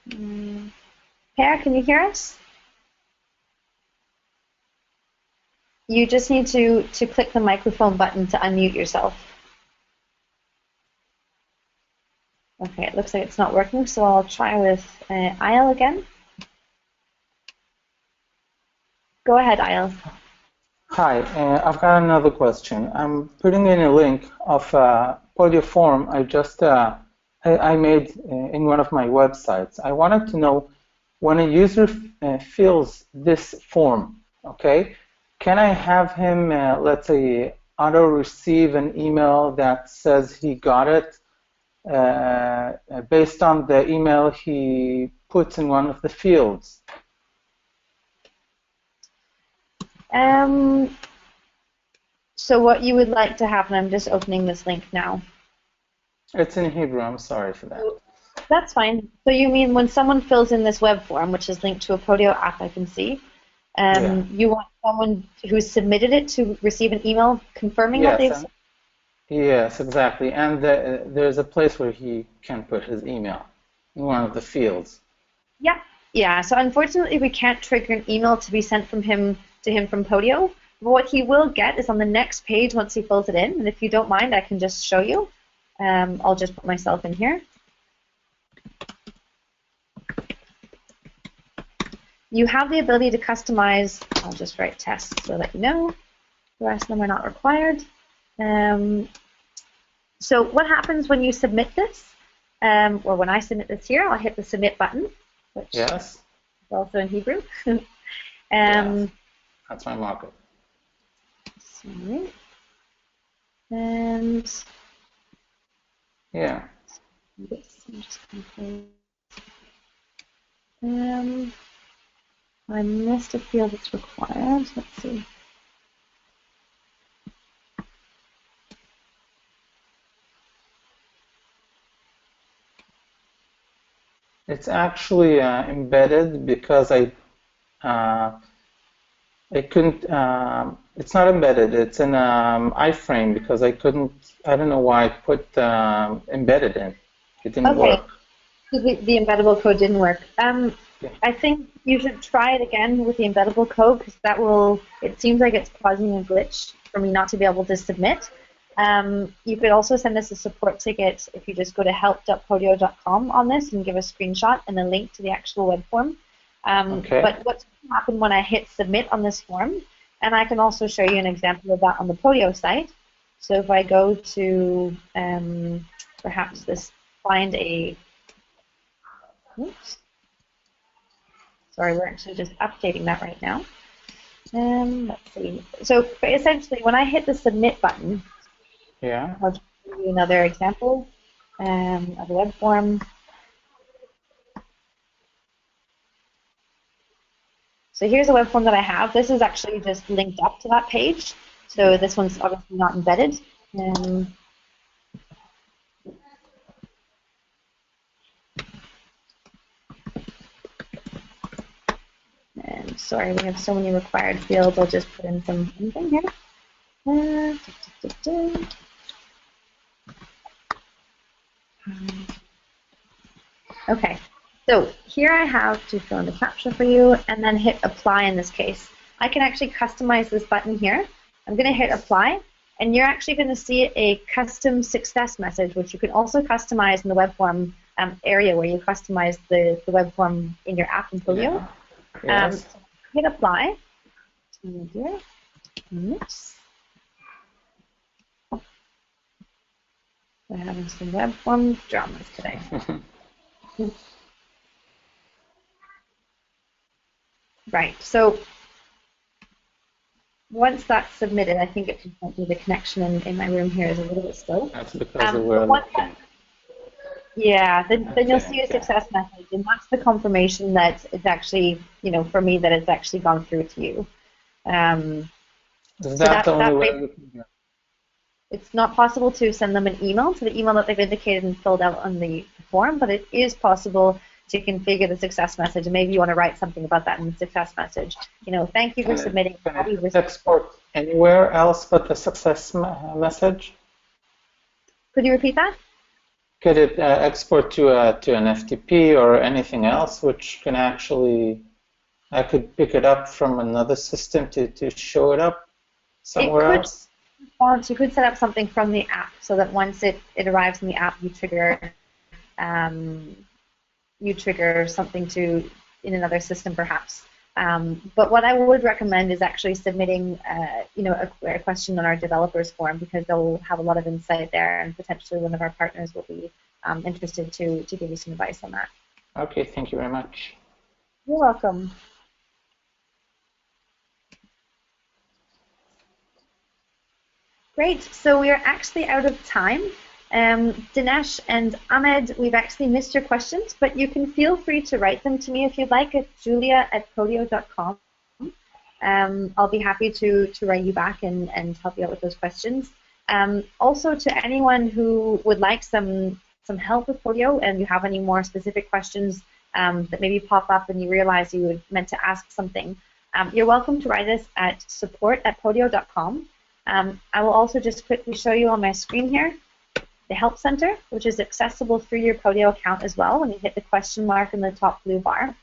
Per, can you hear us? You just need to click the microphone button to unmute yourself. Okay, it looks like it's not working, so I'll try with Ayle again. Go ahead, Ayle. Hi, I've got another question. I'm putting in a link of a Podio form I made in one of my websites. I wanted to know when a user fills this form, okay, can I have him, let's say, auto-receive an email that says he got it based on the email he puts in one of the fields? So what you would like to happen, I'm just opening this link now. It's in Hebrew, I'm sorry for that. That's fine. So you mean when someone fills in this web form, which is linked to a Podio app I can see, yeah. You want someone who submitted it to receive an email confirming that they've... Yes, exactly. And there's a place where he can put his email in one of the fields. Yeah. So unfortunately, we can't trigger an email to be sent from him to him from Podio. But what he will get is on the next page once he fills it in. And if you don't mind, I can just show you. I'll just put myself in here. You have the ability to customize. I'll just write tests so that you know. The rest of them are not required. So what happens when you submit this? Or when I submit this here, I'll hit the submit button, which is also in Hebrew. Yes. That's my markup. Sorry. And yeah. This, I'm just going to I missed a field that's required. Let's see. It's actually embedded because it couldn't. It's not embedded. It's in iframe because I couldn't. I don't know why I put embedded in. It didn't Okay, work. so the embeddable code didn't work. Yeah. I think you should try it again with the embeddable code because that will. It seems like it's causing a glitch for me not to be able to submit. You could also send us a support ticket if you just go to help.podio.com on this and give a screenshot and a link to the actual web form. Okay. But what's going to happen when I hit submit on this form, and I can also show you an example of that on the Podio site. So if I go to perhaps this, find a, oops, sorry, we're actually just updating that right now. Let's see. So essentially, when I hit the submit button, Yeah. I'll just give you another example of a web form. So here's a web form that I have. This is actually just linked up to that page. So this one's obviously not embedded. And sorry, we have so many required fields. I'll just put in anything here. Okay, so here I have to fill in the captcha for you and then hit apply in this case. I can actually customize this button here. I'm going to hit apply, and you're actually going to see a custom success message, which you can also customize in the web form area where you customize the web form in your app in Podio. Yeah. Yes. Hit apply. Here. Oops. We're having some web form dramas today. Right, so once that's submitted, I think it might be the connection in my room here is a little bit slow. That's because we're looking. Yeah, then you'll see a Okay. success message, and that's the confirmation that it's actually, for me, that it's actually gone through to you. Is So that the only that way we can do it? it's not possible to send them an email to the email that they've indicated and filled out on the form, but it is possible to configure the success message, and maybe you want to write something about that in the success message. Thank you for submitting. Can it export anywhere else but the success message? Could you repeat that? Could it export to an FTP or anything else, which can actually, I could pick it up from another system to show it up somewhere else? You could set up something from the app so that once it arrives in the app, you trigger something in another system perhaps. But what I would recommend is actually submitting a question on our developers forum, because they'll have a lot of insight there, and potentially one of our partners will be interested to give you some advice on that. Okay, thank you very much. You're welcome. Great, so we are actually out of time. Dinesh and Ahmed, we've actually missed your questions, but you can feel free to write them to me if you'd like at julia@podio.com. I'll be happy to write you back and help you out with those questions. Also, to anyone who would like some help with Podio and you have any more specific questions that maybe pop up and you realize you were meant to ask something, you're welcome to write us at support@podio.com. I will also just quickly show you on my screen here the Help Center, which is accessible through your Podio account as well when you hit the question mark in the top blue bar.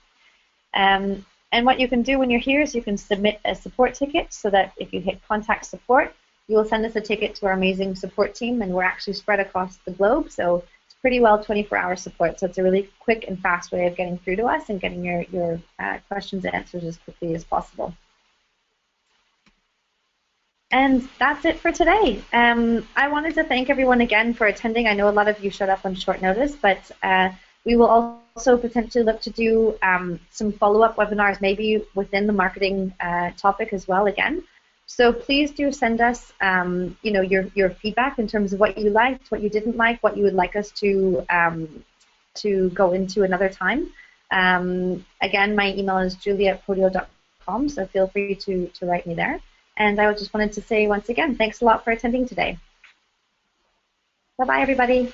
And what you can do when you're here is you can submit a support ticket, so that if you hit Contact Support, you will send us a ticket to our amazing support team, and we're actually spread across the globe, so it's pretty well 24-hour support. So it's a really quick and fast way of getting through to us and getting your questions and answers as quickly as possible. And that's it for today. I wanted to thank everyone again for attending. I know a lot of you showed up on short notice, but we will also potentially look to do some follow-up webinars, maybe within the marketing topic as well again. So please do send us your feedback in terms of what you liked, what you didn't like, what you would like us to go into another time. Again, my email is julia@podio.com, so feel free to write me there. And I just wanted to say once again, thanks a lot for attending today. Bye-bye, everybody.